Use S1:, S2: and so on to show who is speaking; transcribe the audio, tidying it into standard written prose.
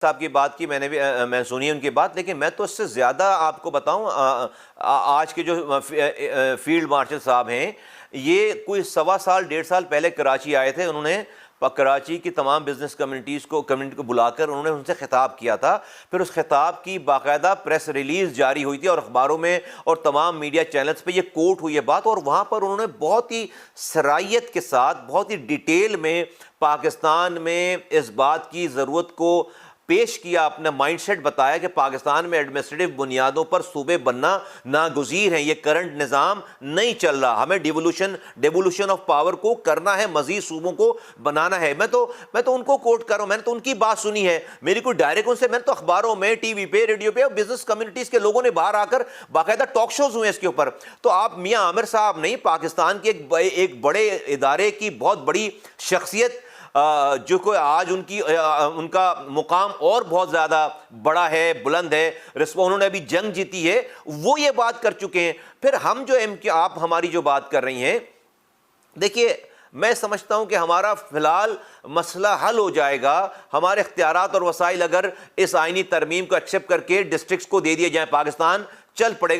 S1: صاحب کی بات کی، میں نے بھی میں سنی ان کی بات، لیکن میں تو اس سے زیادہ آپ کو بتاؤں، آج کے جو فیلڈ مارشل صاحب ہیں، یہ کوئی 1.25 سال 1.5 سال پہلے کراچی آئے تھے. انہوں نے کراچی کی تمام بزنس کمیونٹی کو بلا کر انہوں نے ان سے خطاب کیا تھا. پھر اس خطاب کی باقاعدہ پریس ریلیز جاری ہوئی تھی اور اخباروں میں اور تمام میڈیا چینلز پہ یہ کوٹ ہوئی ہے بات، اور وہاں پر انہوں نے بہت ہی صلاحیت کے ساتھ بہت ہی ڈیٹیل میں پاکستان میں اس بات کی ضرورت کو پیش کیا، اپنا مائنڈ سیٹ بتایا کہ پاکستان میں ایڈمنسٹریٹو بنیادوں پر صوبے بننا ناگزیر ہیں، یہ کرنٹ نظام نہیں چل رہا، ہمیں ڈیولوشن آف پاور کو کرنا ہے، مزید صوبوں کو بنانا ہے. میں تو ان کو کوٹ کر رہا ہوں، میں نے تو ان کی بات سنی ہے، میری کوئی ڈائریکٹ ان سے، میں نے تو اخباروں میں، ٹی وی پہ، ریڈیو پہ، اور بزنس کمیونٹیز کے لوگوں نے باہر آ کر باقاعدہ ٹاک شوز ہوئے اس کے اوپر. تو آپ میاں عامر صاحب نہیں، پاکستان کے ایک بڑے ادارے کی بہت بڑی شخصیت جو کہ آج ان کا مقام اور بہت زیادہ بڑا ہے، بلند ہے، انہوں نے ابھی جنگ جیتی ہے، وہ یہ بات کر چکے ہیں. پھر ہم جو آپ ہماری جو بات کر رہی ہیں، دیکھیے میں سمجھتا ہوں کہ ہمارا فی الحال مسئلہ حل ہو جائے گا، ہمارے اختیارات اور وسائل اگر اس آئینی ترمیم کو ایکسیپٹ کر کے ڈسٹرکٹس کو دے دیے جائیں، پاکستان چل پڑے گا.